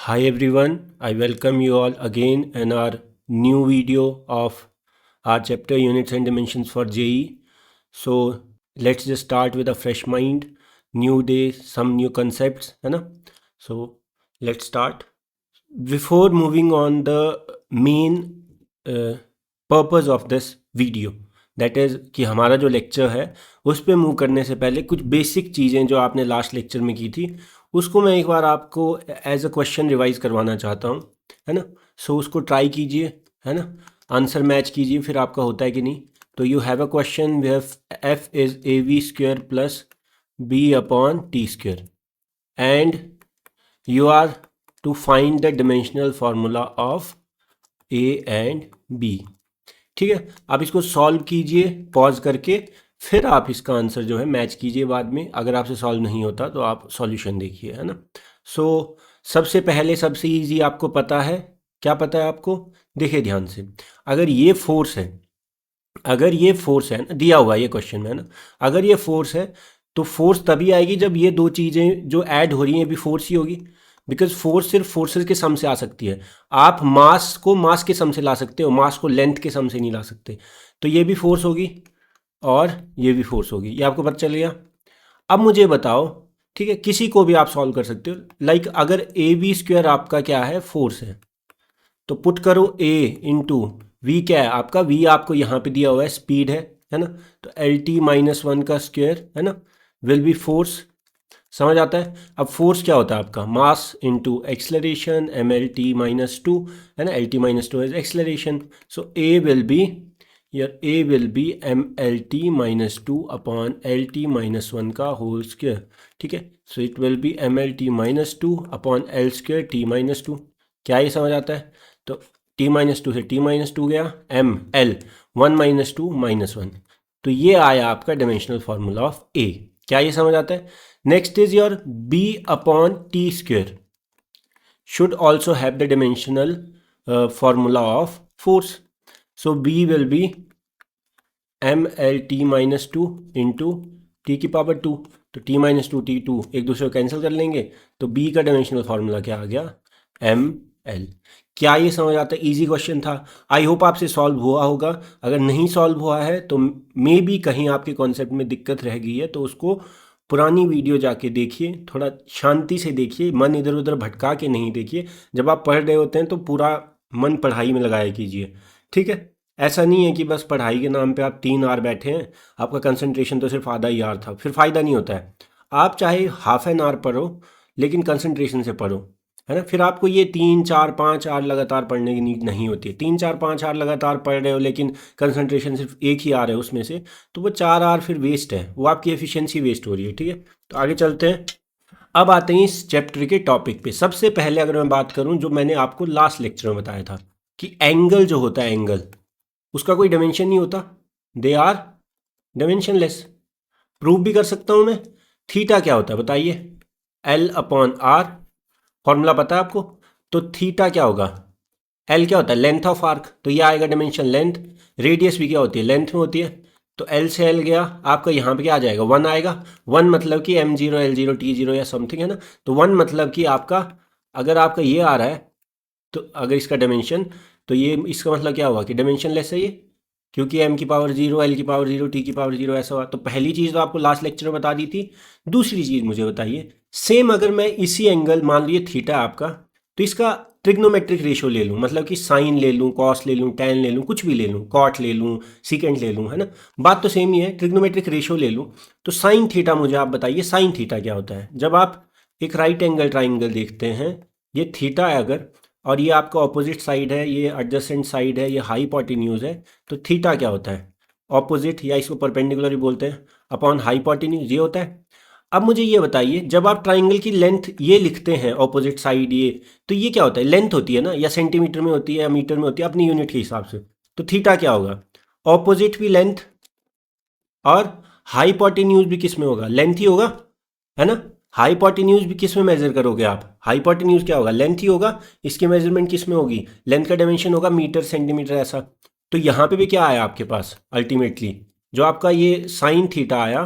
Hi everyone, I welcome you all again in our new video of our chapter Units and Dimensions for JEE. So let's just start with a fresh mind, new day, some new concepts, है ना? So let's start. Before moving on the main purpose of this video, that is कि हमारा जो lecture है उस पर move करने से पहले कुछ बेसिक चीज़ें जो आपने लास्ट लेक्चर में की थी उसको मैं एक बार आपको एज अ क्वेश्चन रिवाइज करवाना चाहता हूँ, है ना? सो उसको ट्राई कीजिए, है ना? आंसर मैच कीजिए, फिर आपका होता है कि नहीं. तो you have a question where F is A V square plus B upon T square and you are to find the dimensional formula of A and B. ठीक है, आप इसको सॉल्व कीजिए पॉज करके, फिर आप इसका आंसर जो है मैच कीजिए बाद में. अगर आपसे सॉल्व नहीं होता तो आप सॉल्यूशन देखिए, है ना? सो सबसे पहले सबसे इजी आपको पता है, क्या पता है आपको? देखिए ध्यान से, अगर ये फोर्स है, अगर ये फोर्स है ना, दिया हुआ ये क्वेश्चन में, है ना? अगर ये फोर्स है तो फोर्स तभी आएगी जब ये दो चीज़ें जो ऐड हो रही हैं भी फोर्स ही होगी, बिकॉज फोर्स सिर्फ फोर्सेस के सम से आ सकती है. आप मास को मास के सम से ला सकते हो, मास को लेंथ के सम से नहीं ला सकते. तो ये भी फोर्स होगी और ये भी फोर्स होगी, ये आपको पता चल गया. अब मुझे बताओ, ठीक है, किसी को भी आप सॉल्व कर सकते हो. लाइक अगर ए बी स्क्वायर आपका क्या है, फोर्स है, तो पुट करो ए इंटू वी, क्या है आपका? वी आपको यहाँ पे दिया हुआ है, स्पीड है ना? तो एल टी माइनस वन का स्क्वायर, है ना, विल बी फोर्स. समझ आता है? अब फोर्स क्या होता है आपका? Mass into acceleration, M L T minus two, है ना? L T minus two is acceleration. So A will be, your A will be M L T minus two upon L T minus one का whole square. ठीक है, so it will be M L T minus two upon L square T minus two. क्या ये समझ आता है? तो T minus two से टी माइनस टू गया, M L one minus two minus one. तो ये आया आपका डायमेंशनल फार्मूला ऑफ ए. क्या ये समझ आता है? Next is your B upon T square should also have the dimensional formula of force. So B will be M L T minus two into T की पावर टू. तो T minus two T two एक दूसरे को cancel कर लेंगे, तो B का dimensional formula क्या आ गया? M L. क्या ये समझ आता है? इजी क्वेश्चन था. आई होप आपसे सॉल्व हुआ होगा. अगर नहीं सॉल्व हुआ है तो मे बी कहीं आपके कॉन्सेप्ट में दिक्कत रह गई है, तो उसको पुरानी वीडियो जाके देखिए, थोड़ा शांति से देखिए, मन इधर उधर भटका के नहीं देखिए. जब आप पढ़ रहे होते हैं तो पूरा मन पढ़ाई में लगाया कीजिए, ठीक है? ऐसा नहीं है कि बस पढ़ाई के नाम पे आप 3 आवर बैठे हैं, आपका कंसंट्रेशन तो सिर्फ आधा ही आवर था, फिर फ़ायदा नहीं होता है. आप चाहे हाफ एन आवर पढ़ो, लेकिन कंसंट्रेशन से पढ़ो, है ना? फिर आपको ये 3 4 5 आवर लगातार पढ़ने की नीड नहीं होती है. 3 4 5 आवर लगातार पढ़ रहे हो लेकिन कंसंट्रेशन सिर्फ एक ही आ रहा है उसमें से, तो वो 4 आवर फिर वेस्ट है, वो आपकी एफिशिएंसी वेस्ट हो रही है, ठीक है? तो आगे चलते हैं. अब आते हैं इस चैप्टर के टॉपिक पे. सबसे पहले अगर मैं बात करूं, जो मैंने आपको लास्ट लेक्चर में बताया था कि एंगल जो होता है, एंगल, उसका कोई डायमेंशन नहीं होता, दे आर डायमेंशनलेस. प्रूव भी कर सकता हूं मैं. थीटा क्या होता है बताइए? L upon are. फॉर्मूला पता है आपको? तो थीटा क्या होगा? एल क्या होता है? Length of arc. तो ये आएगा डायमेंशन लेंथ. रेडियस भी क्या होती है? लेंथ में होती है. तो एल से एल गया आपका, यहाँ पे क्या आ जाएगा? 1 आएगा. 1 मतलब कि M zero L zero T zero या समथिंग, है ना? तो 1 मतलब कि आपका, अगर आपका ये आ रहा है तो अगर इसका डायमेंशन, तो ये इसका मतलब क्या हुआ कि डायमेंशन लेस है ये, क्योंकि m की पावर 0, l की पावर 0, t की पावर 0 ऐसा हुआ. तो पहली चीज़ तो आपको लास्ट लेक्चर में बता दी थी. दूसरी चीज़ मुझे बताइए, सेम अगर मैं इसी एंगल, मान लीजिए थीटा आपका, तो इसका ट्रिग्नोमेट्रिक रेशियो ले लूँ, मतलब कि साइन ले लूँ, कॉस ले लूँ, टैन ले लूँ, कुछ भी ले लूँ, कॉट ले लूँ, सीकेंट ले लूँ, है ना? बात तो सेम ही है. ट्रिग्नोमेट्रिक रेशियो ले लूँ, तो साइन थीटा, मुझे आप बताइए साइन थीटा क्या होता है? जब आप एक राइट एंगल ट्राइंगल देखते हैं, ये थीटा है अगर, और ये आपका ऑपोजिट साइड है, ये एडजेसेंट साइड है, ये हाइपोटेन्यूज है, तो थीटा क्या होता है? ऑपोजिट, या इसको परपेंडिकुलर भी बोलते हैं, अपॉन हाइपोटेन्यूज, ये होता है. अब मुझे ये बताइए, जब आप ट्राइंगल की लेंथ ये लिखते हैं ऑपोजिट साइड ये, तो ये क्या होता है? लेंथ होती है ना, या सेंटीमीटर में होती है या मीटर में होती है, अपनी यूनिट के हिसाब से. तो थीटा क्या होगा? ऑपोजिट भी लेंथ, और हाइपोटेन्यूज भी किस में होगा? लेंथ ही होगा, है ना? हाइपोटेन्यूज भी किस में मेजर करोगे आप? हाइपोटेन्यूज क्या होगा? लेंथ ही होगा. इसकी मेजरमेंट किस में होगी? लेंथ का डायमेंशन होगा मीटर सेंटीमीटर ऐसा. तो यहाँ पे भी क्या आया आपके पास अल्टीमेटली? जो आपका ये साइन थीटा आया,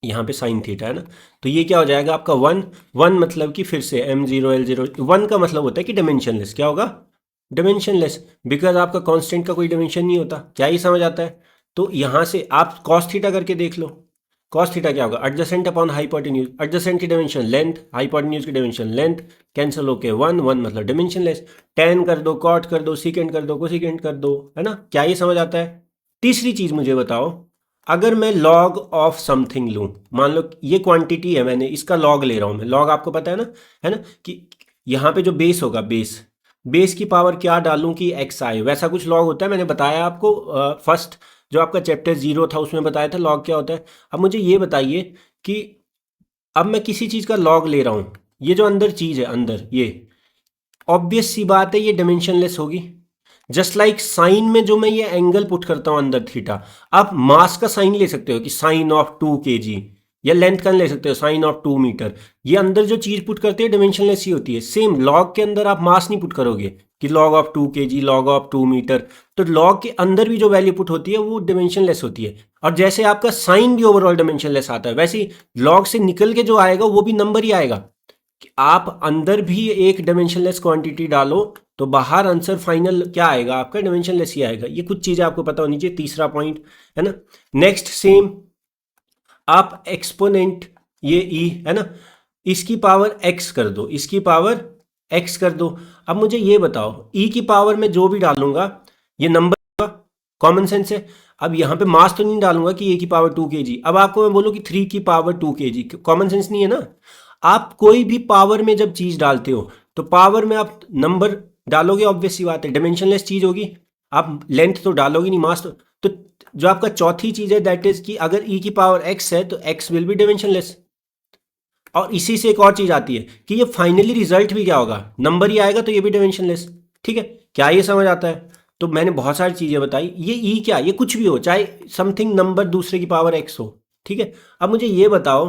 यहाँ पे साइन थीटा है ना, तो ये क्या हो जाएगा आपका 1 1 मतलब कि फिर से m0 l0 1 का मतलब होता है कि डायमेंशनलेस। क्या होगा? डायमेंशनलेस, बिकॉज आपका कांस्टेंट का कोई डायमेंशन नहीं होता। क्या ही समझ आता है? तो यहाँ से आप कॉस थीटा करके देख लो। कॉस थीटा क्या होगा? Adjacent upon hypotenuse. एडजेसेंट की डायमेंशन लेंथ, हाइपोटेन्यूज की डायमेंशन लेंथ, कैंसिल होके 1 1 मतलब डायमेंशनलेस। टेन कर दो, कॉट कर दो, सीकेंड कर दो, कोसिकेंड कर दो, है ना? क्या ही समझ आता है? तीसरी चीज मुझे बताओ, अगर मैं लॉग ऑफ समथिंग लूं, मान लो ये क्वांटिटी है, मैंने इसका लॉग ले रहा हूं मैं। लॉग आपको पता है ना कि यहाँ पे जो बेस होगा, बेस की पावर क्या डालूं कि एक्स आए, वैसा कुछ लॉग होता है। मैंने बताया आपको फर्स्ट जो आपका चैप्टर 0 था उसमें बताया था लॉग क्या होता है। अब मुझे ये बताइए कि अब मैं किसी चीज़ का लॉग ले रहा हूँ, ये जो अंदर चीज़ है, अंदर ये ऑब्वियस सी बात है ये डायमेंशनलेस होगी। जस्ट लाइक साइन में जो मैं ये एंगल पुट करता हूं अंदर थीटा, आप मास का साइन ले सकते हो कि साइन ऑफ 2 kg, या लेंथ का ले सकते हो साइन ऑफ 2 मीटर। ये अंदर जो चीज पुट करते हैं डायमेंशनलेस ही होती है। सेम लॉग के अंदर आप मास नहीं पुट करोगे कि log of 2 kg, log of 2 metre. तो लॉग के अंदर भी जो वैल्यू पुट होती है वो डायमेंशनलेस होती है। और जैसे आपका साइन भी ओवरऑल डायमेंशनलेस आता है, वैसे ही लॉग से निकल के जो आएगा वो भी नंबर ही आएगा। कि आप अंदर भी एक डायमेंशनलेस क्वांटिटी डालो तो बाहर आंसर फाइनल क्या आएगा आपका? डायमेंशनलेस ही आएगा। ये कुछ चीजें आपको पता होनी चाहिए। तीसरा पॉइंट है ना। नेक्स्ट सेम, आप एक्सपोनेंट ये ई है ना, इसकी पावर एक्स कर दो, इसकी पावर एक्स कर दो। अब मुझे ये बताओ, ई की पावर में जो भी डालूंगा ये नंबर, कॉमन सेंस है। अब यहाँ पे मास तो नहीं डालूंगा कि ए की पावर 2 kg। अब आपको मैं बोलूँ कि 3 की पावर 2 kg, कॉमन सेंस नहीं है ना। आप कोई भी पावर में जब चीज डालते हो तो पावर में आप नंबर डालोगे, ऑब्वियस सी बात है, डायमेंशनलेस चीज होगी। आप लेंथ तो डालोगे नहीं, मास तो जो आपका चौथी चीज है दैट इज कि अगर ई की पावर एक्स है तो एक्स विल बी डायमेंशनलेस। और इसी से एक और चीज आती है कि ये फाइनली रिजल्ट भी क्या होगा? नंबर ही आएगा, तो ये भी डायमेंशनलेस। ठीक है, क्या ये समझ आता है? तो मैंने बहुत सारी चीजें बताई। ये ई क्या, ये कुछ भी हो, चाहे समथिंग नंबर दूसरे की पावर एक्स हो। ठीक है, अब मुझे ये बताओ,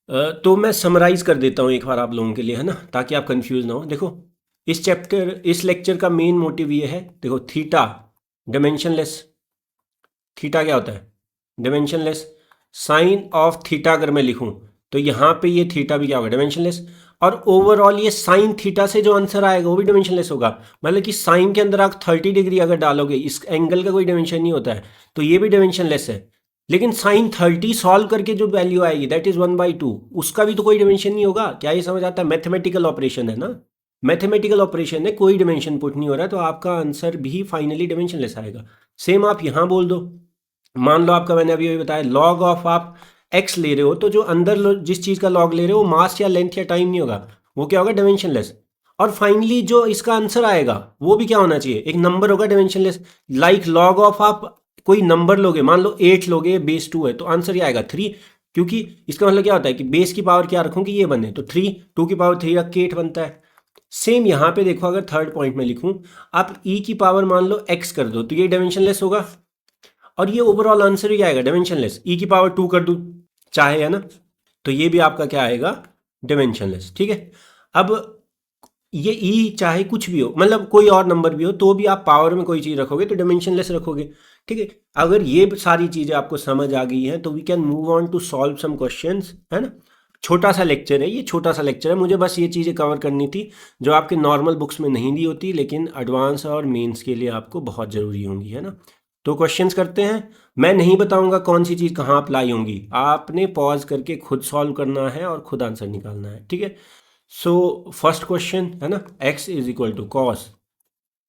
तो मैं समराइज कर देता हूँ एक बार आप लोगों के लिए, है ना, ताकि आप कंफ्यूज ना हो। देखो, इस लेक्चर का मेन मोटिव ये है, देखो थीटा डायमेंशनलेस। थीटा क्या होता है? डायमेंशनलेस। साइन ऑफ थीटा अगर मैं लिखूं तो यहाँ पे ये थीटा भी क्या होगा? डायमेंशनलेस। और ओवरऑल ये साइन थीटा से जो आंसर आएगा वो भी डायमेंशनलेस होगा। मतलब कि साइन के अंदर आप 30 डिग्री अगर डालोगे, इस एंगल का कोई डायमेंशन नहीं होता है, तो ये भी डायमेंशनलेस है। लेकिन साइन 30 सॉल्व करके जो वैल्यू आएगी दैट इज 1/2, उसका भी तो कोई डायमेंशन नहीं होगा। क्या ये समझ आता है? मैथमेटिकल ऑपरेशन है ना, मैथमेटिकल ऑपरेशन है, कोई डायमेंशन पुट नहीं हो रहा है, तो आपका आंसर भी फाइनली डायमेंशनलेस आएगा। सेम आप यहाँ बोल दो, मान लो आपका, मैंने अभी बताया लॉग ऑफ आप एक्स ले रहे हो, तो जो अंदर जिस चीज़ का लॉग ले रहे हो वो मास या लेंथ या टाइम नहीं होगा, वो क्या होगा? डायमेंशनलेस। और फाइनली जो इसका आंसर आएगा वो भी क्या होना चाहिए? एक नंबर होगा डायमेंशनलेस। लाइक लॉग ऑफ आप कोई नंबर लोगे, मान लो 8 लोगे, बेस 2 है, तो आंसर ये आएगा 3। क्योंकि इसका मतलब क्या होता है कि बेस की पावर क्या रखूँ कि ये बने, तो 3, 2 की पावर 3 रख के 8 बनता है। सेम यहाँ पे देखो, अगर थर्ड पॉइंट में लिखूं, आप ई की पावर मान लो एक्स कर दो, तो ये डायमेंशनलेस होगा। और ये ओवरऑल आंसर ही आएगा डायमेंशनलेस। ई की पावर 2 कर दूं चाहे, है ना, तो ये भी आपका क्या आएगा? डायमेंशनलेस। ठीक है, अब ये ई चाहे कुछ भी हो, मतलब कोई और नंबर भी हो, तो भी आप पावर में कोई चीज़ रखोगे तो डायमेंशनलेस रखोगे। ठीक है, अगर ये सारी चीज़ें आपको समझ आ गई हैं तो we can move on to solve some questions, है ना। छोटा सा लेक्चर है ये, छोटा सा लेक्चर है, मुझे बस ये चीज़ें कवर करनी थी जो आपके नॉर्मल बुक्स में नहीं दी होती, लेकिन एडवांस और मेंस के लिए आपको बहुत ज़रूरी होंगी, है ना। तो क्वेश्चंस करते हैं। मैं नहीं बताऊंगा कौन सी चीज़ कहाँ अप्लाई होंगी, आपने पॉज करके खुद सॉल्व करना है और खुद आंसर निकालना है। ठीक है, सो फर्स्ट क्वेश्चन है ना, x is equal to cos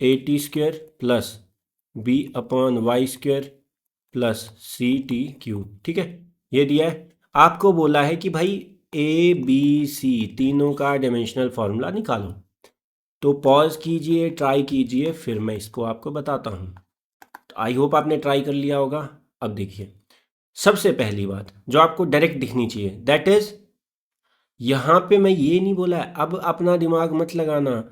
AT² plus B/y² plus CT³ ठीक है, ये दिया है। आपको बोला है कि भाई ABC तीनों का डायमेंशनल फॉर्मूला निकालो। तो पॉज कीजिए, ट्राई कीजिए, फिर मैं इसको आपको बताता हूँ। आई होप आपने ट्राई कर लिया होगा। अब देखिए, सबसे पहली बात जो आपको डायरेक्ट दिखनी चाहिए दैट इज, यहाँ पे मैं ये नहीं बोला है अब अपना दिमाग मत लगाना।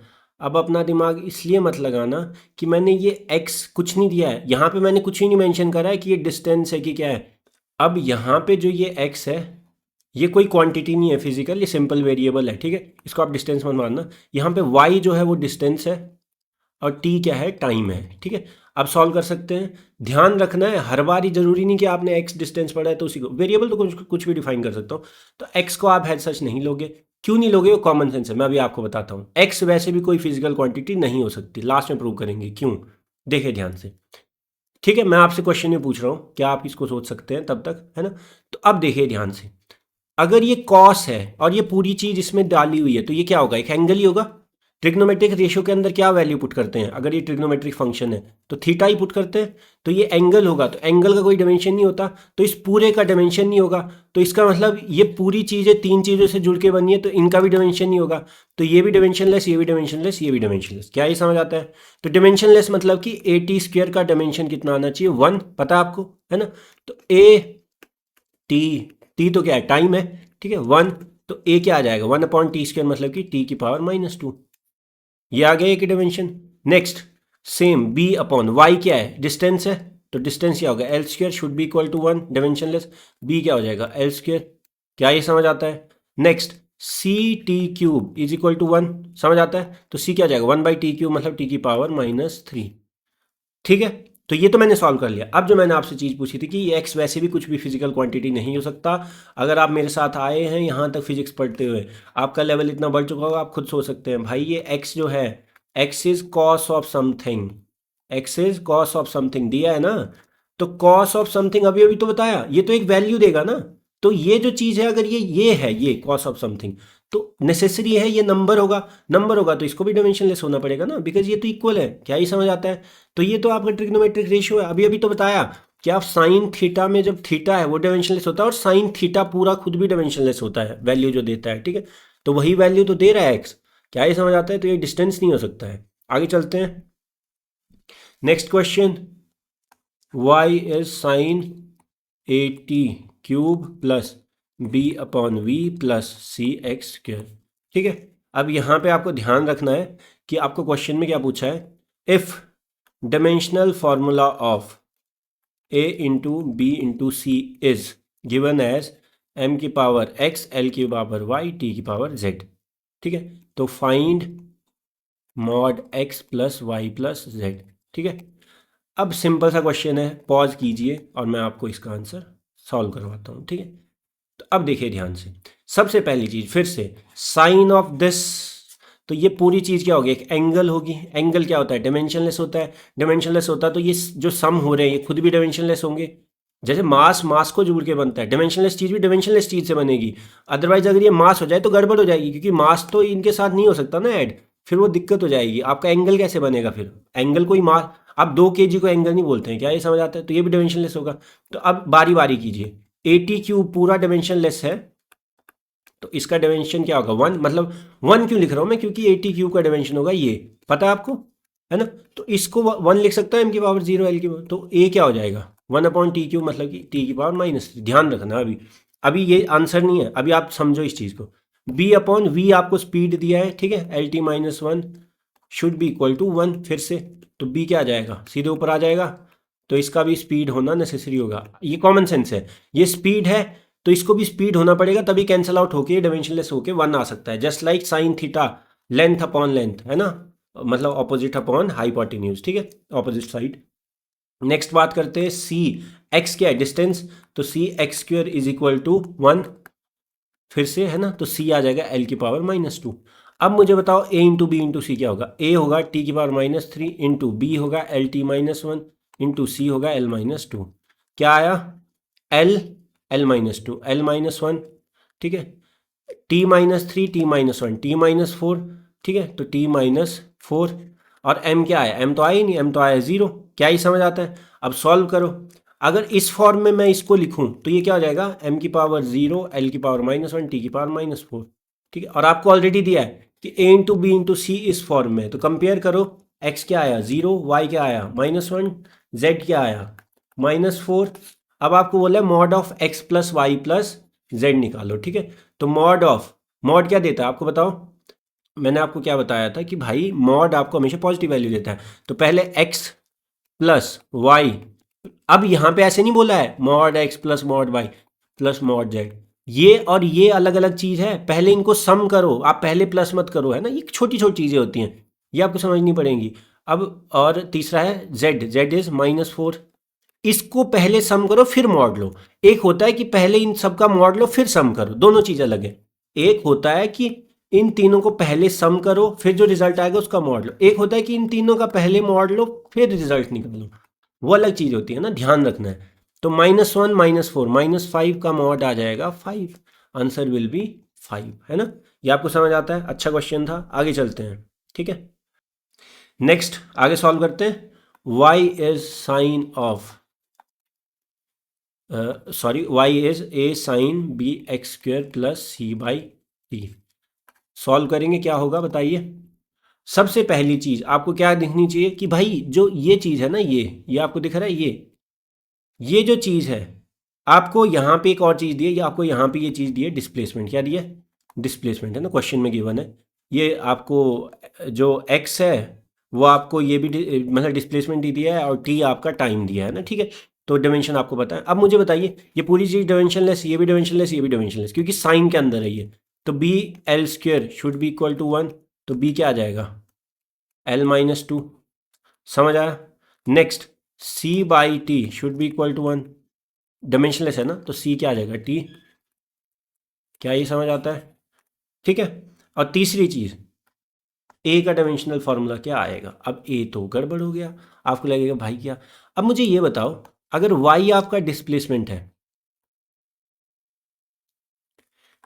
अब अपना दिमाग इसलिए मत लगाना कि मैंने ये x कुछ नहीं दिया है, यहाँ पे मैंने कुछ ही नहीं मेंशन करा है कि ये डिस्टेंस है कि क्या है। अब यहाँ पे जो ये x है ये कोई क्वांटिटी नहीं है फिजिकल, ये सिंपल वेरिएबल है। ठीक है, इसको आप डिस्टेंस मत मानना। यहाँ पे y जो है वो डिस्टेंस है और t क्या है? टाइम है। ठीक है, अब सॉल्व कर सकते हैं। ध्यान रखना है हर बार ही जरूरी नहीं कि आपने एक्स डिस्टेंस पढ़ा है तो उसी को, वेरिएबल तो कुछ भी डिफाइन कर सकता हूँ। तो एक्स को आप एज सच नहीं लोगे। क्यों नहीं लोगे, वो कॉमन सेंस है, मैं अभी आपको बताता हूँ। एक्स वैसे भी कोई फिजिकल क्वांटिटी नहीं हो सकती, लास्ट में प्रूव करेंगे क्यों, देखिए ध्यान से। ठीक है, मैं आपसे क्वेश्चन में पूछ रहा हूँ, क्या आप इसको सोच सकते हैं तब तक, है ना। तो अब देखिए ध्यान से, अगर ये कॉस है और ये पूरी चीज इसमें डाली हुई है तो ये क्या होगा, एक एंगल ही होगा। ट्रिग्नोमेट्रिक रेशियो के अंदर क्या वैल्यू पुट करते हैं, अगर ये ट्रिग्नोमेट्रिक फंक्शन है तो थीटा ही पुट करते हैं। तो ये एंगल होगा, तो एंगल का कोई डायमेंशन नहीं होता, तो इस पूरे का डायमेंशन नहीं होगा। तो इसका मतलब ये पूरी चीजें तीन चीजों से जुड़ के बनी है, तो इनका भी डायमेंशन नहीं होगा। तो ये भी डायमेंशनलेस, ये भी डायमेंशनलेस, ये भी डायमेंशनलेस। क्या ये समझ आता है। तो डायमेंशनलेस मतलब कि ए टी स्क्वायर का डायमेंशन कितना आना चाहिए, 1, पता है आपको, है ना। तो ए टी, टी तो क्या है, टाइम है, ठीक है, 1। तो ए क्या आ जाएगा, 1/t² मतलब कि t की पावर -2। ये आ गया एक dimension. Next same b upon Y क्या है, डिस्टेंस है, तो डिस्टेंस क्या होगा, l² should be equal to 1, dimensionless. b क्या हो जाएगा, l²। क्या ये समझ आता है। Next ct³ is equal to 1, समझ आता है। तो c क्या हो जाएगा, 1/t³ मतलब t की पावर -3। ठीक है, तो ये तो मैंने सॉल्व कर लिया। अब जो मैंने आपसे चीज़ पूछी थी कि ये x वैसे भी कुछ भी फिजिकल क्वांटिटी नहीं हो सकता। अगर आप मेरे साथ आए हैं यहाँ तक फिजिक्स पढ़ते हुए, आपका लेवल इतना बढ़ चुका होगा, आप खुद सोच सकते हैं भाई ये x जो है, x is cos of something, x is cos of something दिया है ना। तो कॉस ऑफ समथिंग अभी अभी तो बताया, ये तो एक वैल्यू देगा ना। तो ये जो चीज़ है, अगर ये है, ये कॉस ऑफ समथिंग, तो नेसेसरी है ये नंबर होगा। नंबर होगा तो इसको भी डायमेंशनलेस होना पड़ेगा ना, बिकॉज ये तो इक्वल है। क्या ही समझ आता है। तो ये तो आपका ट्रिग्नोमेट्रिक रेशियो है, अभी अभी तो बताया कि आप साइन थीटा में जब थीटा है वो डायमेंशनलेस होता है, और साइन थीटा पूरा खुद भी डायमेंशनलेस होता है, वैल्यू जो देता है, ठीक है। तो वही वैल्यू तो दे रहा है एक्स। क्या ही समझ आता है। तो ये डिस्टेंस नहीं हो सकता है। आगे चलते हैं, next question, y is sign AT³ plus b/v plus CX²। ठीक है, अब यहाँ पे आपको ध्यान रखना है कि आपको क्वेश्चन में क्या पूछा है, if dimensional formula of a into b into c is given as m की पावर x, l की पावर y, t की पावर z। ठीक है, तो find mod x plus Y plus z। ठीक है, अब सिंपल सा क्वेश्चन है, पॉज कीजिए और मैं आपको इसका आंसर सॉल्व करवाता हूँ। ठीक है, तो अब देखिए ध्यान से, सबसे पहली चीज फिर से साइन ऑफ दिस, तो ये पूरी चीज़ क्या होगी, एक एंगल होगी। एंगल क्या होता है, डायमेंशनलेस होता है। डायमेंशनलेस होता है तो ये जो सम हो रहे हैं ये खुद भी डायमेंशनलेस होंगे। जैसे मास मास को जोड़ के बनता है, डायमेंशनलेस चीज़ भी डायमेंशनलेस चीज़ से बनेगी। अदरवाइज अगर ये मास हो जाए तो गड़बड़ हो जाएगी, क्योंकि मास तो इनके साथ नहीं हो सकता ना ऐड, फिर वो दिक्कत हो जाएगी। आपका एंगल कैसे बनेगा फिर, एंगल कोई मास, आप 2 kg को एंगल नहीं बोलते हैं, क्या ये समझ आता है। तो ये भी डायमेंशनलेस होगा। तो अब बारी बारी कीजिए, AT³ पूरा डायमेंशनलेस है, तो इसका डायमेंशन क्या होगा, 1। मतलब 1 क्यों लिख रहा हूँ मैं, क्योंकि AT³ का डायमेंशन होगा ये, पता है आपको, है ना। तो इसको 1 लिख सकता है, m की पावर 0, l की पावर, तो a क्या हो जाएगा, 1/t³ मतलब कि t की पावर -3। ध्यान रखना, अभी अभी ये आंसर नहीं है, अभी आप समझो इस चीज़ को। b/v आपको स्पीड दिया है, ठीक है, lt - 1 should be equal to 1 फिर से। तो b क्या आ जाएगा, सीधे ऊपर आ जाएगा। तो इसका भी स्पीड होना नेसेसरी होगा, ये कॉमन सेंस है। ये स्पीड है तो इसको भी स्पीड होना पड़ेगा, तभी कैंसिल आउट होके डायमेंशनलेस होके 1 आ सकता है। Just like sine theta, length upon length, है ना, मतलब ऑपोजिट अपॉन हाइपोटेन्यूज, ठीक है, ऑपोजिट साइड। नेक्स्ट बात करते हैं सी, एक्स क्या है, डिस्टेंस, तो CX² इज इक्वल टू 1 फिर से, है ना। तो c आ जाएगा l की पावर -2। अब मुझे बताओ a इंटू बी इंटू सी क्या होगा, a होगा t की पावर -3 इंटू बी होगा lt -1 इंटू सी होगा l -2। क्या आया, l -2 l -1, ठीक है, t -3 t -1 t -4, ठीक है, तो t -4। और m क्या आया, m तो आया ही नहीं, m तो आया 0। क्या ही समझ आता है। अब सॉल्व करो, अगर इस फॉर्म में मैं इसको लिखूं तो ये क्या हो जाएगा, m की पावर 0, l की पावर -1, t की पावर -4। ठीक है, और आपको ऑलरेडी दिया है कि a इंटू बी इंटू सी इस फॉर्म में, तो कंपेयर करो, x क्या आया 0, y क्या आया -1, z क्या आया -4। अब आपको बोला है mod of x plus Y plus z निकालो, ठीक है। तो मॉड क्या देता है आपको बताओ, मैंने आपको क्या बताया था कि भाई मॉड आपको हमेशा पॉजिटिव वैल्यू देता है। तो पहले x प्लस वाई, अब यहाँ पे ऐसे नहीं बोला है mod x plus mod Y plus mod z, ये और ये अलग अलग चीज़ है। पहले इनको सम करो, आप पहले प्लस मत करो, है ना, ये छोटी छोटी चीज़ें होती हैं, ये आपको समझनी पड़ेंगी। अब और तीसरा है z इज -4। इसको पहले सम करो फिर मॉड लो। एक होता है कि पहले इन सबका मॉड लो फिर सम करो, दोनों चीज़ अलग है। एक होता है कि इन तीनों को पहले सम करो फिर जो रिजल्ट आएगा उसका मॉड लो। एक होता है कि इन तीनों का पहले मॉड लो फिर रिजल्ट निकालो, वो अलग चीज़ होती है ना, ध्यान रखना है। तो -1 -4 -5 का मॉड आ जाएगा 5, आंसर विल बी 5, है ना। ये आपको समझ आता है, अच्छा क्वेश्चन था। आगे चलते हैं, ठीक है। नेक्स्ट आगे सॉल्व करते हैं। y is sine of y is a sine b X square plus c by T. Solve करेंगे, क्या होगा बताइए। सबसे पहली चीज आपको क्या दिखनी चाहिए कि भाई जो ये चीज है ना, ये आपको दिख रहा है, ये जो चीज है, आपको यहाँ पे एक और चीज दी है, या आपको यहाँ पे ये चीज दी है डिस्प्लेसमेंट। क्या दिया है? डिस्प्लेसमेंट, है ना, क्वेश्चन में गिवन है। ये आपको जो x है वो आपको ये भी मतलब डिस्प्लेसमेंट दी दिया है, और t आपका टाइम दिया है ना, ठीक है। तो डायमेंशन आपको पता है। अब मुझे बताइए, ये पूरी चीज़ डायमेंशनलेस, ये भी डायमेंशनलेस, ये भी डायमेंशनलेस, क्योंकि साइन के अंदर है ये। तो b l square should be equal to 1, तो b क्या आ जाएगा? l-2। समझ आया? Next c by T should be equal to 1, dimensionless है ना, तो c क्या आ जाएगा? t। क्या ये समझ आता है? ठीक है। और तीसरी चीज़, ए का डायमेंशनल फार्मूला क्या आएगा? अब ए तो गड़बड़ हो गया, आपको लगेगा भाई क्या। अब मुझे ये बताओ, अगर वाई आपका डिस्प्लेसमेंट है,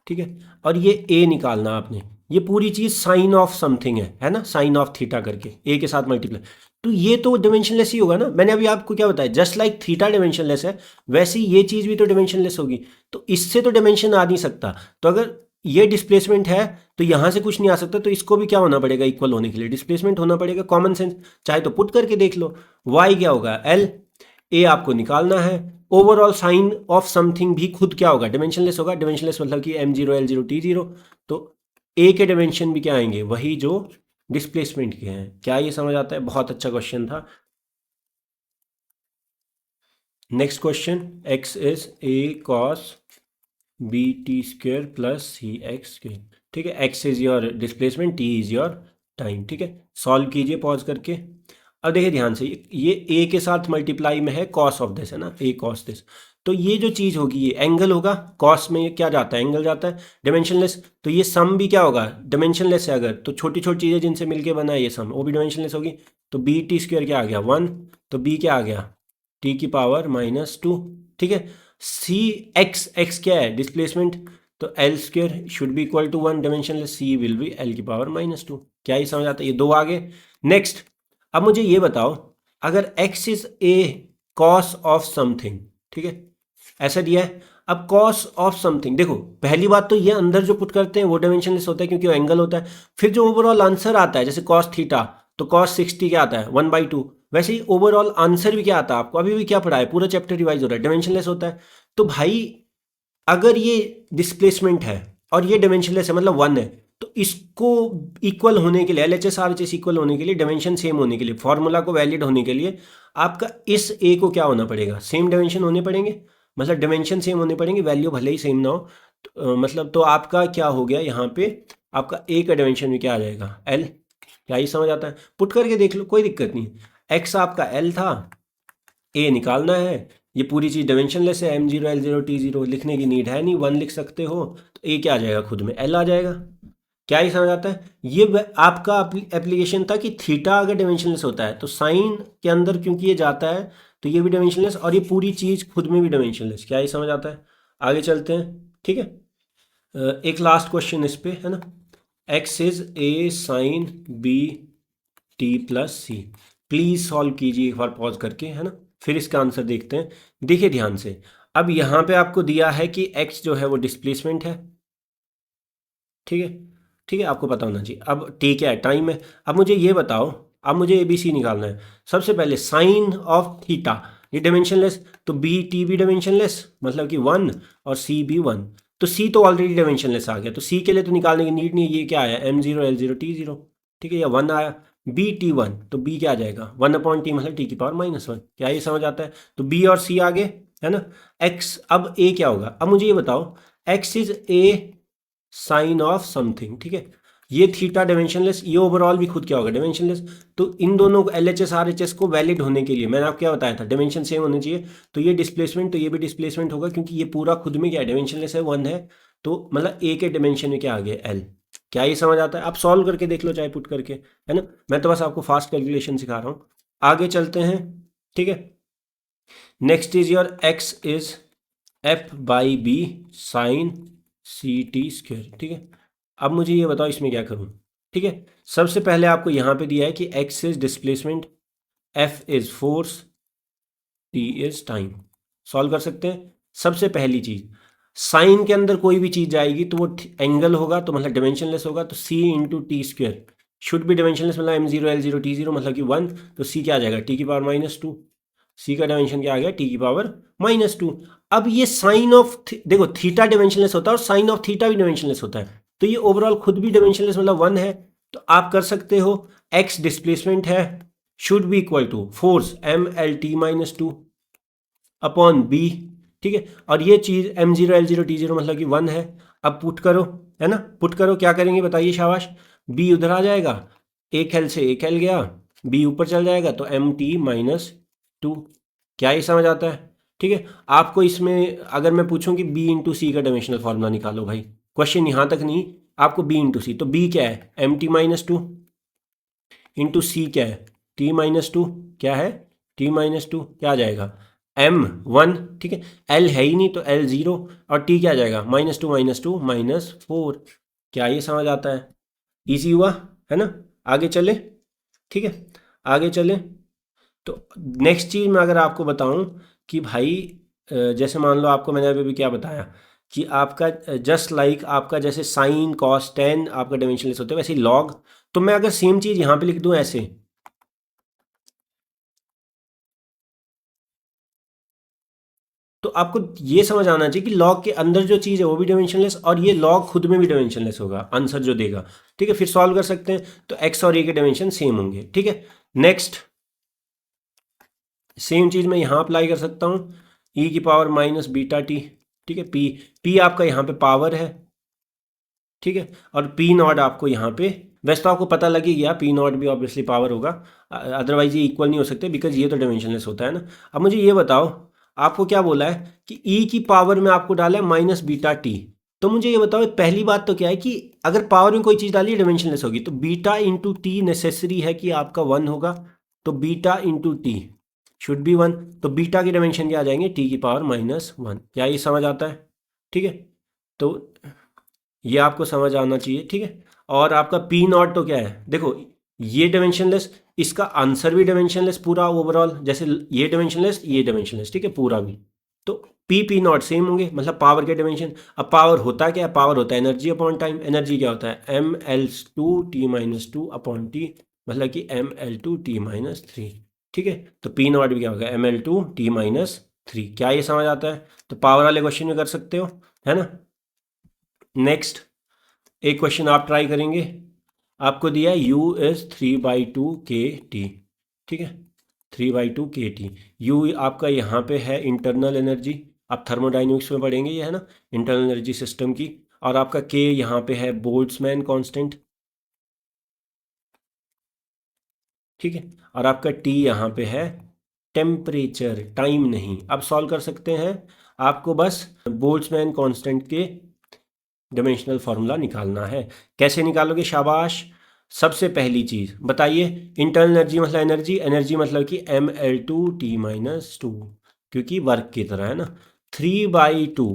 ठीक है, और ये ए निकालना आपने, ये पूरी चीज साइन ऑफ समथिंग है ना, साइन ऑफ थीटा करके ए के साथ मल्टीप्लाई, तो ये तो डायमेंशनलेस ही होगा ना। मैंने अभी आपको क्या बताया, जस्ट लाइक थीटा डायमेंशनलेस है वैसे ही ये चीज भी तो डायमेंशनलेस होगी। तो इससे तो डायमेंशन आ नहीं सकता। तो अगर ये डिस्प्लेसमेंट है तो यहां से कुछ नहीं आ सकता, तो इसको भी क्या होना पड़ेगा? इक्वल होने के लिए डिस्प्लेसमेंट होना पड़ेगा। कॉमन सेंस, चाहे तो पुट करके देख लो। वाई क्या होगा? एल। ए आपको निकालना है। ओवरऑल साइन ऑफ समथिंग भी खुद क्या होगा? डायमेंशनलेस होगा। डायमेंशनलेस मतलब कि m0 l0 t0। तो ए के डायमेंशन भी क्या आएंगे? वही जो डिस्प्लेसमेंट के हैं। क्या ये समझ आता है? बहुत अच्छा क्वेश्चन था। Next question, x is a cos b t square plus C X square, ठीक है। x is your displacement, t is your time, ठीक है। सॉल्व कीजिए पॉज करके। अब देखिए ध्यान से, ये a के साथ मल्टीप्लाई में है कॉस ऑफ दिस, है ना, a cos दिस। तो ये जो चीज़ होगी ये एंगल होगा। कॉस में ये क्या जाता है? एंगल जाता है। डायमेंशनलेस, तो ये सम भी क्या होगा? डायमेंशनलेस है। अगर तो छोटी छोटी चीज़ें जिनसे मिलके बना है ये सम, वो भी डायमेंशनलेस होगी। तो बी टी स्क्वेयर क्या आ गया? 1। तो b क्या आ गया? t की पावर -2, ठीक है। सी एक्स क्या है? डिस्प्लेसमेंट। तो L square should be equal to 1, dimensionless, C will be L की पावर -2। क्या ही समझ आता है? ये दो आगे। नेक्स्ट, अब मुझे ये बताओ, अगर x is a cos of something, ठीक है, ऐसा दिया है। अब कॉस ऑफ समथिंग, देखो पहली बात तो ये अंदर जो पुट करते हैं वो डायमेंशनलेस होता है क्योंकि वो एंगल होता है। फिर जो ओवरऑल आंसर आता है, जैसे कॉस थीटा, तो कॉस 60 क्या आता है? 1/2। वैसे ही ओवरऑल आंसर भी क्या आता है आपको? अभी भी क्या पढ़ा है? पूरा चैप्टर रिवाइज हो रहा है, डायमेंशनलेस होता है। तो भाई अगर ये डिस्प्लेसमेंट है और ये डायमेंशनलेस है, मतलब 1 है, तो इसको इक्वल होने के लिए, LHS RHS इक्वल होने के लिए, डायमेंशन सेम होने के लिए, फॉर्मूला को वैलिड होने के लिए, आपका इस ए को क्या होना पड़ेगा? सेम डायमेंशन होने पड़ेंगे। मतलब डायमेंशन सेम होने पड़ेंगे, वैल्यू भले ही सेम ना हो। तो, मतलब तो आपका क्या हो गया यहाँ पे? आपका ए का डायमेंशन भी क्या आ जाएगा? एल। क्या ही समझ आता है? पुट करके देख लो, कोई दिक्कत नहीं। एक्स आपका एल था, ए निकालना है। ये पूरी चीज़ डायमेंशनलेस है, m0 l0 t0, लिखने की नीड है नहीं, 1 लिख सकते हो। तो ए क्या आ जाएगा? खुद में एल आ जाएगा। क्या ही समझ आता है? ये आपका एप्लीकेशन था कि थीटा अगर डायमेंशनलेस होता है तो साइन के अंदर क्योंकि ये जाता है तो ये भी डायमेंशनलेस, और ये पूरी चीज़ खुद में भी डायमेंशनलेस। क्या ही समझ आता है? आगे चलते हैं, ठीक है। एक लास्ट क्वेश्चन इस पे, है ना। x is a sine b t plus C. Please solve कीजिए एक बार पॉज करके, है ना, फिर इसका आंसर देखते हैं। देखिए ध्यान से, अब यहाँ पे आपको दिया है कि x जो है वो डिस्प्लेसमेंट है, ठीक है, ठीक है, आपको पता होना चाहिए। अब t क्या है? टाइम है। अब मुझे ये बताओ, अब मुझे ABC निकालना है। सबसे पहले साइन ऑफ थीटा, ये डायमेंशनलेस, तो बी टी भी डायमेंशनलेस, मतलब कि 1, और सी भी 1। तो सी तो ऑलरेडी डायमेंशनलेस आ गया, तो सी के लिए तो निकालने की नीड नहीं है। ये क्या आया? m0 l0 t0, ठीक है, या 1 आया। बी T1, तो बी क्या आ जाएगा? 1/t, मतलब t की पावर -1। क्या ये समझ आता है? तो बी और सी आगे, है ना। x, अब a क्या होगा? अब मुझे ये बताओ, x is a sine of something, ठीक है। ये थीटा डायमेंशनलेस, ये ओवरऑल भी खुद क्या होगा डायमेंशनलेस। तो इन दोनों LHS RHS को वैलिड होने के लिए मैंने आपको क्या बताया था, डायमेंशन सेम होने चाहिए। तो ये डिस्प्लेसमेंट, तो ये भी डिस्प्लेसमेंट होगा, क्योंकि ये पूरा खुद में क्या है डायमेंशनलेस है, 1 है। तो मतलब ए के डायमेंशन में क्या आ गया L। क्या ये समझ आता है? आप सॉल्व करके देख लो, चाहे पुट करके, है ना। मैं तो बस आपको फास्ट कैलकुलेशन सिखा रहा हूँ। आगे चलते हैं, ठीक है। Next is your x is f/b sine CT², ठीक है। अब मुझे ये बताओ इसमें क्या करूँ, ठीक है। सबसे पहले आपको यहाँ पे दिया है कि x is displacement, f is force, t is time. Solve कर सकते हैं। सबसे पहली चीज, साइन के अंदर कोई भी चीज जाएगी तो वो एंगल होगा, तो मतलब डायमेंशनलेस होगा। तो c into T² should be dimensionless, मतलब m0 L0 T0 मतलब कि 1। तो c क्या आ जाएगा, t की पावर -2। c का डायमेंशन क्या आ गया, t की पावर -2। अब ये साइन ऑफ देखो, थीटा डायमेंशनलेस होता है और साइन ऑफ थीटा भी डायमेंशनलेस होता है। तो ये ओवरऑल खुद भी डायमेंशनलेस मतलब 1 है। तो आप कर सकते हो x डिस्प्लेसमेंट है, should be equal to force mLT-2 upon b, ठीक है। और ये चीज m0 L0 T0 मतलब कि 1 है। अब पुट करो, है ना, पुट करो, क्या करेंगे बताइए, शाबाश। b उधर आ जाएगा, एक L से एक L गया, b ऊपर चल जाएगा, तो MT-2। क्या ये समझ आता है? ठीक है। आपको इसमें अगर मैं पूछूं कि b इंटू सी का डायमेंशनल फॉर्मूला निकालो, भाई क्वेश्चन यहाँ तक नहीं, आपको b इंटू सी, तो b क्या है MT-2 इंटू सी क्या है T-2, क्या है T-2, क्या आ जाएगा M1, ठीक है। L है ही नहीं तो L0, और T क्या आ जाएगा -2 -4। क्या ये समझ आता है? इजी हुआ, है ना। आगे चले, ठीक है, आगे चले। तो नेक्स्ट चीज़ मैं अगर आपको बताऊं कि भाई जैसे मान लो आपको मैंने अभी भी क्या बताया कि आपका जस्ट लाइक आपका जैसे साइन कॉस टेन आपका डायमेंशनलेस होते हैं, वैसे लॉग। तो मैं अगर सेम चीज़ यहाँ पे लिख दूं ऐसे, तो आपको ये समझ आना चाहिए कि लॉग के अंदर जो चीज़ है वो भी डायमेंशनलेस, और ये लॉग खुद में भी डायमेंशनलेस होगा आंसर जो देगा, ठीक है। फिर सॉल्व कर सकते हैं, तो एक्स और ए के डायमेंशन सेम होंगे, ठीक है। नेक्स्ट सेम चीज़ मैं यहाँ अप्लाई कर सकता हूँ, ई की पावर -βt, ठीक है। पी, पी आपका यहाँ पे पावर है, ठीक है। और पी नॉट आपको यहाँ पे, वैसे तो आपको पता लग ही गया, पी नॉट भी ऑब्वियसली पावर होगा, अदरवाइज ये इक्वल नहीं हो सकते बिकॉज ये तो डायमेंशनलेस होता है ना। अब मुझे ये बताओ, आपको क्या बोला है कि ई की पावर में आपको डाला है -βt। तो मुझे ये बताओ, पहली बात तो क्या है कि अगर पावर में कोई चीज़ डाली है डायमेंशनलेस होगी, तो बीटा इंटू टी नेसेसरी है कि आपका 1 होगा। तो beta into T should B 1। तो बीटा की डायमेंशन क्या आ जाएंगे, टी की पावर -1। क्या ये समझ आता है? ठीक है। तो ये आपको समझ आना चाहिए, ठीक है। और आपका पी नॉट तो क्या है, देखो ये डायमेंशनलेस, इसका आंसर भी डायमेंशनलेस पूरा ओवरऑल, जैसे ये डायमेंशनलेस ये डायमेंशनलेस, ठीक है, पूरा भी। तो पी नॉट सेम होंगे, मतलब पावर के डायमेंशन। अब पावर होता क्या है, पावर होता है एनर्जी अपॉन टाइम। एनर्जी क्या होता है mL2T-2 अपॉन टी, मतलब कि mL2T-3, ठीक है। तो पी नॉट भी क्या होगा mL2T-3। क्या ये समझ आता है? तो पावर वाले क्वेश्चन में कर सकते हो, है ना। नेक्स्ट एक क्वेश्चन आप ट्राई करेंगे, आपको दिया है U इज 3/2 kT, ठीक है, 3/2 kT। U आपका यहाँ पे है इंटरनल एनर्जी, आप थर्मोडाइनमिक्स में पढ़ेंगे ये, है ना, इंटरनल एनर्जी सिस्टम की। और आपका K यहाँ पे है बोल्ट्जमैन कांस्टेंट, ठीक है। और आपका T यहाँ पे है टेम्परेचर, टाइम नहीं। अब सॉल्व कर सकते हैं, आपको बस बोल्ट्जमैन कांस्टेंट के डायमेंशनल फार्मूला निकालना है। कैसे निकालोगे, शाबाश। सबसे पहली चीज बताइए, इंटरनल एनर्जी मतलब एनर्जी, एनर्जी मतलब कि mL2T-2, क्योंकि वर्क की तरह, है ना। 3/2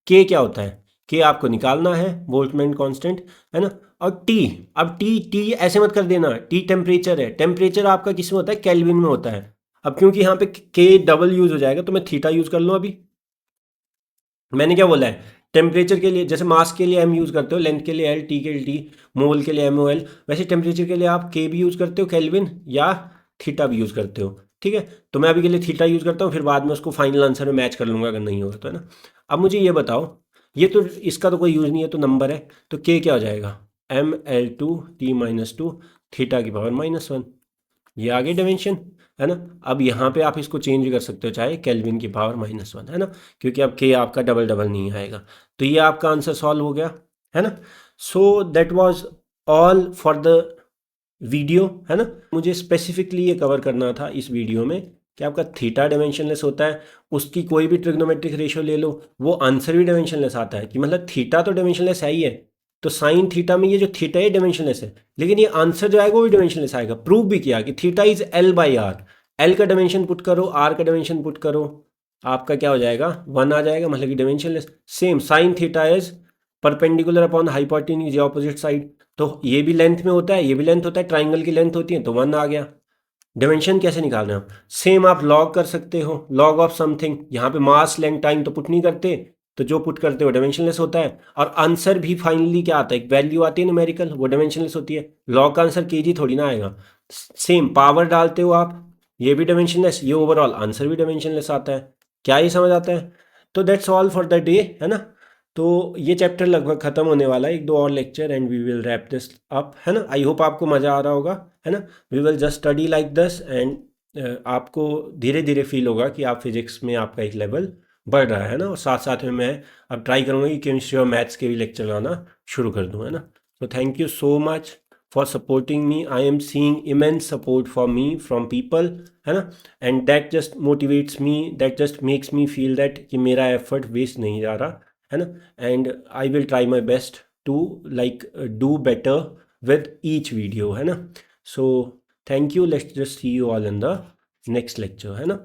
के क्या होता है, के आपको निकालना है, बोल्ट्जमैन कांस्टेंट, है ना। और टी, अब टी ऐसे मत कर देना, टी टेम्परेचर है, टेम्परेचर आपका किस में होता है, केल्विन में होता है। अब क्योंकि यहाँ पे के डबल यूज हो जाएगा, तो मैं थीटा यूज कर लूँ। अभी मैंने क्या बोला है, टेम्परेचर के लिए जैसे मास के लिए एम यूज़ करते हो, लेंथ के लिए एल, टी के लिए टी, मोल के लिए एम ओ एल, वैसे टेम्परेचर के लिए आप के भी यूज़ करते हो केल्विन, या थीटा भी यूज़ करते हो, ठीक है। तो मैं अभी के लिए थीटा यूज़ करता हूँ, फिर बाद में उसको फाइनल आंसर में मैच कर लूँगा अगर नहीं होगा तो, है ना। अब मुझे ये बताओ, ये तो इसका तो कोई यूज़ नहीं है, तो नंबर है, तो के क्या हो जाएगा mL2T-2 थीटा की पावर -1। ये आगे डायमेंशन, है ना। अब यहाँ पे आप इसको चेंज भी कर सकते हो, चाहे केल्विन की पावर -1, है ना, क्योंकि अब के आपका डबल डबल नहीं आएगा। तो ये आपका आंसर सॉल्व हो गया, है ना। So that was all for the video, है ना। मुझे स्पेसिफिकली ये कवर करना था इस वीडियो में कि आपका थीटा डायमेंशनलेस होता है, उसकी कोई भी ट्रिग्नोमेट्रिक रेशियो ले लो, वो आंसर भी डायमेंशनलेस आता है, कि मतलब थीटा तो डायमेंशनलेस है ही है, तो साइन थीटा में ये जो थीटा है डायमेंशनलेस है, लेकिन ये आंसर जो आएगा वो भी डायमेंशनलेस आएगा। प्रूव भी किया कि theta is L by R, L का डायमेंशन पुट करो, आर का डायमेंशन पुट करो, आपका क्या हो जाएगा, 1 आ जाएगा, मतलब कि dimensionless. Same sine theta is perpendicular upon hypotenuse opposite side, तो ये भी लेंथ में होता है, ये भी लेंथ होता है, ट्राइंगल की लेंथ होती है, तो 1 आ गया। डायमेंशन कैसे निकालना है आप, सेम आप लॉग कर सकते हो, लॉग ऑफ समथिंग, यहाँ पे मास लेंथ टाइम तो पुट नहीं करते, तो जो पुट करते हो डायमेंशनलेस होता है, और आंसर भी फाइनली क्या आता है, एक वैल्यू आती है न्यूमेरिकल, वो डायमेंशनलेस होती है। लॉग का आंसर केजी थोड़ी ना आएगा। सेम पावर डालते हो आप, ये भी डायमेंशनलेस, ये ओवरऑल आंसर भी डायमेंशनलेस आता है। क्या ये समझ आता है? तो that's all for the day, है ना। तो ये चैप्टर लगभग ख़त्म होने वाला है, एक दो और lecture and we will wrap this up, है ना। आई होप आपको मज़ा आ रहा होगा, है ना। We will just study like this and आपको धीरे धीरे फील होगा कि आप फिजिक्स में आपका एक लेवल बढ़ रहा है ना। और साथ साथ में मैं अब ट्राई करूँगा कि केमिस्ट्री और मैथ्स के भी लेक्चर लाना शुरू कर दूँ, है ना। तो thank you so much for supporting me, I am seeing immense support for me from people, है ना। And that just motivates me, that just makes me feel that कि मेरा एफर्ट वेस्ट नहीं जा रहा, है ना। And I will try my best to like do better with each video, है ना। So thank you, let's just see you all in the next lecture, है ना।